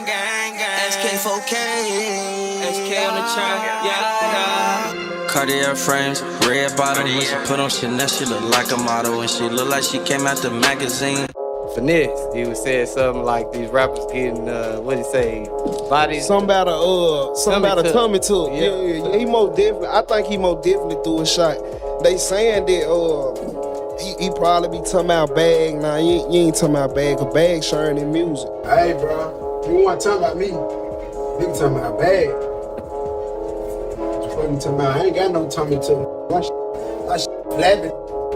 SK4K, SK on the track, yeah. Cartier frames, red bottoms, put on Chanel, she look like a model, and she look like she came out the magazine. Finesse, he was saying something like these rappers getting, what'd he say, bodies? Something about a tummy tuck. Yeah. He most definitely, I think he most definitely threw a shot. They saying that he probably be talking about bag. Nah, you ain't talking about bag, cause bag sharing in music. Hey, bro, you want to talk about me? You talking about bag. What you talking about? I ain't got no tummy tuck. My shit flapping.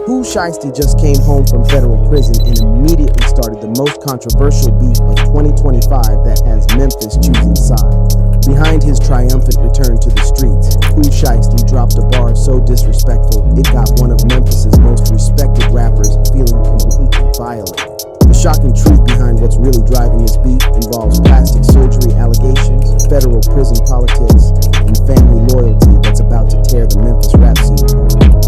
2Tymes just came home from federal prison and immediately started the most controversial beef of 2025 that has Memphis choosing sides. Behind his triumphant return to the streets, 2Tymes dropped a bar so disrespectful it got one of Memphis's most respected rappers feeling completely violated. The shocking truth behind what's really driving this beef involves plastic surgery allegations, federal prison politics, and family loyalty that's about to tear the Memphis rap scene.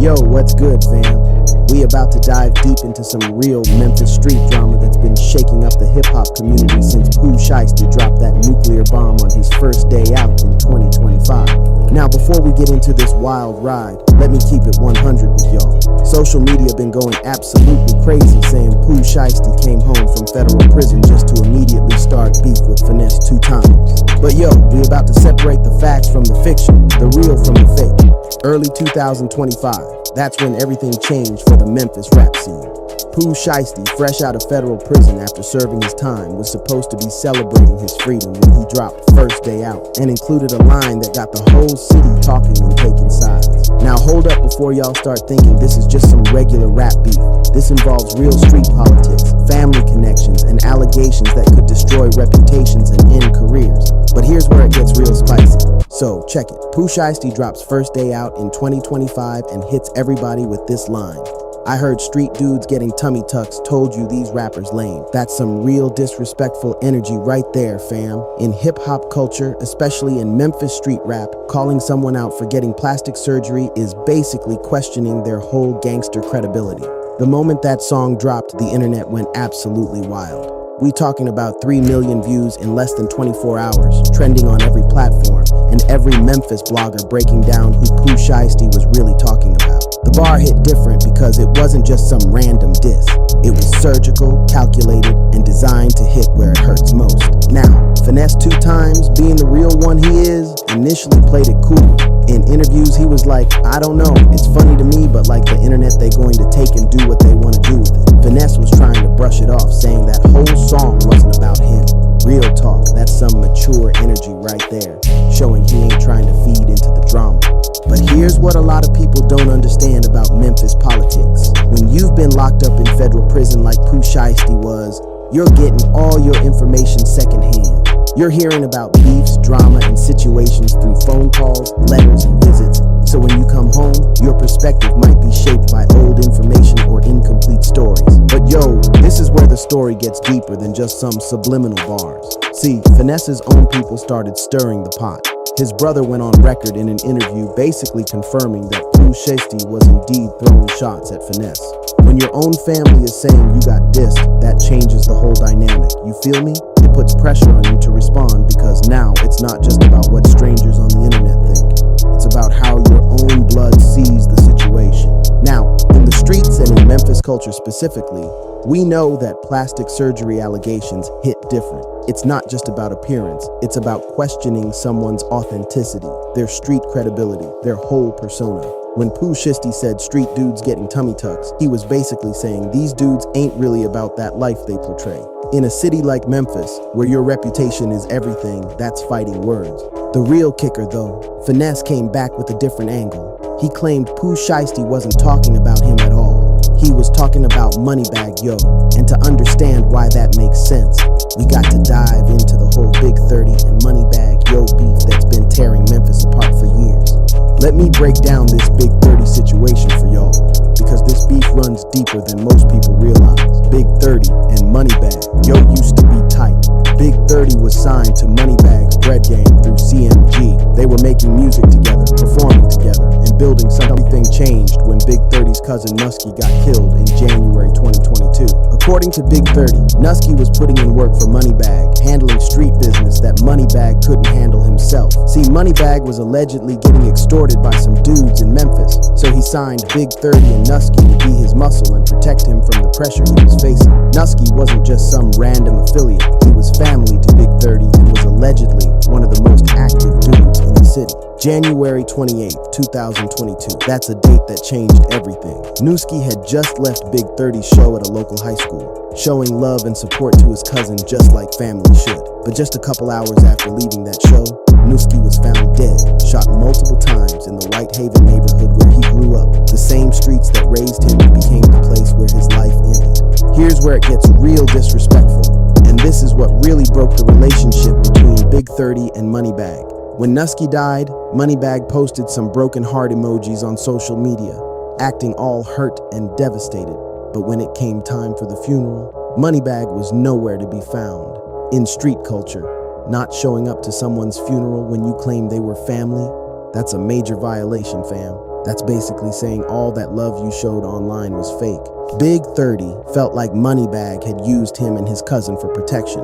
Yo, what's good, fam? We about to dive deep into some real Memphis street drama that's been shaking up the hip-hop community since 2Tymes dropped that nuclear bomb on his first day out in 2025. Now, before we get into this wild ride, let me keep it 100 with y'all. Social media been going absolutely crazy saying 2Tymes came home from federal prison just to immediately start beef with Finesse 2Tymes. But yo, we about to separate the facts from the fiction, the real from the fake. Early 2025, that's when everything changed for the Memphis rap scene. 2Tymes, fresh out of federal prison after serving his time, was supposed to be celebrating his freedom when he dropped First Day Out and included a line that got the whole city talking and taking sides. Now hold up before y'all start thinking this is just some regular rap beef. This involves real street politics, family connections, and allegations that could destroy reputations and end careers. But here's where it gets real spicy. So check it. 2Tymes drops First Day Out in 2025 and hits everybody with this line. I heard street dudes getting tummy tucks told you these rappers lame. That's some real disrespectful energy right there, fam. In hip-hop culture, especially in Memphis street rap, calling someone out for getting plastic surgery is basically questioning their whole gangster credibility. The moment that song dropped, the internet went absolutely wild. We talking about 3 million views in less than 24 hours, trending on every platform, and every Memphis blogger breaking down who 2Tymes was really talking about. The bar hit different because it wasn't just some random diss. It was surgical, calculated, and designed to hit where it hurts most. Now, Finesse 2Tymes, being the real one he is, initially played it cool. In interviews, he was like, I don't know, it's funny to me, but like the internet, they going to take and do what they want to do with it. Finesse was trying to brush it off, saying that whole song wasn't about him. Real talk, that's some mature energy right there, showing he ain't trying to feed into the drama. But here's what a lot of people don't understand about Memphis politics. When you've been locked up in federal prison like 2Tymes was, you're getting all your information secondhand. You're hearing about beefs, drama, and situations through phone calls, letters, and visits. So when you come home, your perspective might be shaped by old information or incomplete stories. But yo, this is where the story gets deeper than just some subliminal bars. See, Finesse's own people started stirring the pot. His brother went on record in an interview basically confirming that 2Tymes was indeed throwing shots at Finesse. When your own family is saying you got dissed, that changes the whole dynamic. You feel me? It puts pressure on you to respond because now it's not just about what strangers on the internet think. It's about how your own blood sees the situation. Now, in the streets and in Memphis culture specifically, we know that plastic surgery allegations hit different. It's not just about appearance, it's about questioning someone's authenticity, their street credibility, their whole persona. When 2Tymes said street dudes getting tummy tucks, he was basically saying these dudes ain't really about that life they portray. In a city like Memphis, where your reputation is everything, that's fighting words. The real kicker though, Finesse came back with a different angle. He claimed 2Tymes wasn't talking about him at all. He was talking about Moneybagg Yo, and to understand why that makes sense, we got to dive into the whole Big 30 and Moneybagg Yo beef that's been tearing Memphis apart for years. Let me break down this Big 30 situation for y'all, because this beef runs deeper than most people realize. Big 30 and Moneybagg Yo used to be tight. Big 30 was signed to Moneybag's Bread Gang through CMG. They were making music together, performing together, and building something changed when Big 30's cousin Nusky got killed in January 2022. According to Big 30, Nusky was putting in work for Moneybag, handling street business that Moneybag couldn't handle himself. See, Moneybag was allegedly getting extorted by some dudes in Memphis, so he signed Big 30 and Nusky to be his muscle and protect him from the pressure he was facing. Nusky wasn't just some random affiliate, he was family to Big 30 and was allegedly one of the most active dudes in the city. January 28, 2022. That's a date that changed everything. Nusky had just left Big 30's show at a local high school, showing love and support to his cousin just like family should. But just a couple hours after leaving that show, Nusky was found dead, shot multiple times in the Whitehaven neighborhood where he grew up, the same streets that raised him and became the place where his life ended. Here's where it gets real disrespectful, and this is what really broke the relationship between Big 30 and Moneybag. When Nusky died, Moneybag posted some broken heart emojis on social media, acting all hurt and devastated. But when it came time for the funeral, Moneybag was nowhere to be found. In street culture, not showing up to someone's funeral when you claim they were family, that's a major violation, fam. That's basically saying all that love you showed online was fake. Big 30 felt like Moneybag had used him and his cousin for protection.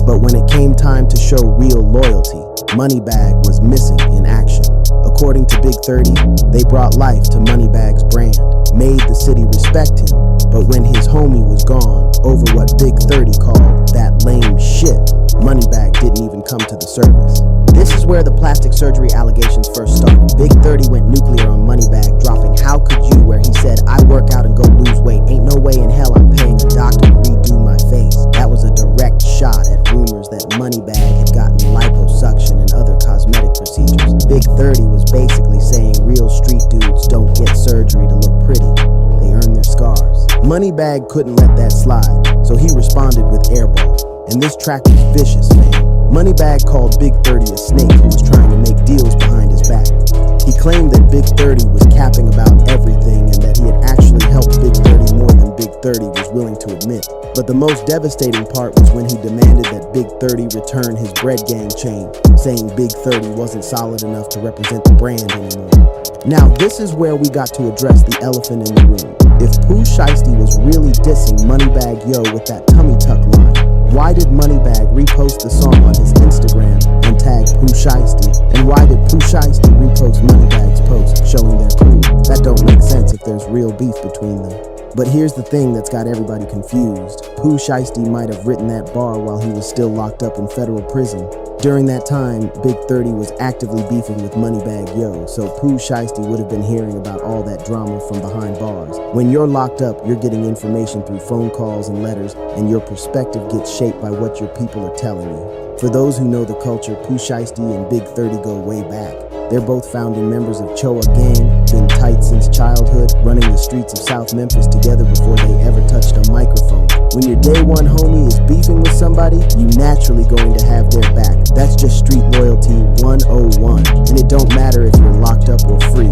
But when it came time to show real loyalty, Moneybag was missing in action. According to Big 30, they brought life to Moneybag's brand, made the city respect him, but when his homie was gone over what Big 30 called that lame shit, Moneybag didn't even come to the service. This is where the plastic surgery allegations first started. Big 30 went nuclear on Moneybag, dropping "How could you," where he said, "I work out and go lose weight. Ain't no way in hell I'm paying a doctor to redo my face." That was a direct shot at rumors that Moneybag had gotten liposuction and other cosmetic procedures. Big 30 was basically saying real street dudes don't get surgery to look pretty. They earn their scars. Moneybag couldn't let that slide, so he responded with Airball. And this track was vicious, man. Moneybag called Big 30 a snake who was trying to make deals behind his back. He claimed that Big 30 was capping about everything and that he had actually helped Big 30 more than Big 30 was willing to admit. But the most devastating part was when he demanded that Big 30 return his Bread Gang chain, saying Big 30 wasn't solid enough to represent the brand anymore. Now this is where we got to address the elephant in the room. If Pooh Shiesty was really dissing Moneybag Yo with that tummy tuck line, why did Moneybag repost the song on his Instagram and tag Pooh Shiesty? And why did Pooh Shiesty repost Moneybag's post showing their crew? That don't make sense if there's real beef between them. But here's the thing that's got everybody confused. Pooh Shiesty might have written that bar while he was still locked up in federal prison. During that time, Big 30 was actively beefing with Moneybag Yo, so Pooh Shiesty would have been hearing about all that drama from behind bars. When you're locked up, you're getting information through phone calls and letters, and your perspective gets shaped by what your people are telling you. For those who know the culture, Pooh Shiesty and Big 30 go way back. They're both founding members of Choa Gang, been tight since childhood, running the streets of South Memphis together before they ever touched a microphone. When your day one homie is beefing with somebody, you naturally going to have their back. That's just street loyalty 101, and it don't matter if you're locked up or free.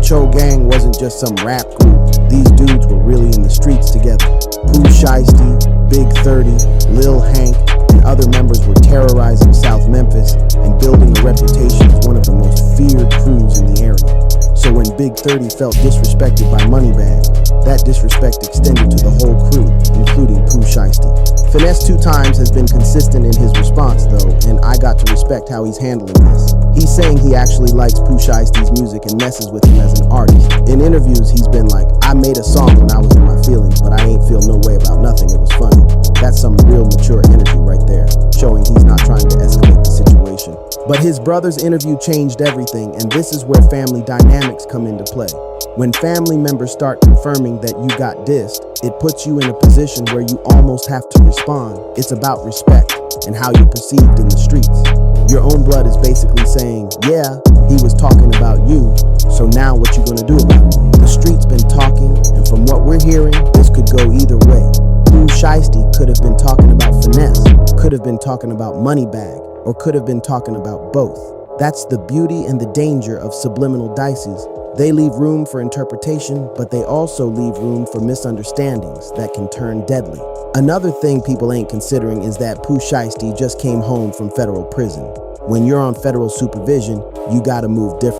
Choa Gang wasn't just some rap group. These dudes were really in the streets together. Pooh Shiesty, Big 30, Lil Hank, and other members were terrorizing South Memphis and building a reputation as one of the most feared crews in the area. So when Big 30 felt disrespected by Moneybag, that disrespect extended to the whole crew, including Pooh Shiesty. Finesse 2Tymes has been consistent in his response though, and I got to respect how he's handling this. He's saying he actually likes Pooh Shiesty's music and messes with him as an artist. In interviews, he's been like, "I made a song when I was in my feelings, but I ain't feel no way about nothing, it was funny." That's some real mature energy right there, showing he's not trying to escalate the situation. But his brother's interview changed everything, and this is where family dynamics come into play. When family members start confirming that you got dissed, it puts you in a position where you almost have to respond. It's about respect and how you're perceived in the streets. Your own blood is basically saying, yeah, he was talking about you, so now what you gonna do about it? The streets been talking, and from what we're hearing, this could go either way. Pooh Shiesty could have been talking about Finesse, could have been talking about Moneybag, or could have been talking about both. That's the beauty and the danger of subliminal dices. They leave room for interpretation, but they also leave room for misunderstandings that can turn deadly. Another thing people ain't considering is that Pooh Shiesty just came home from federal prison. When you're on federal supervision, you gotta move different.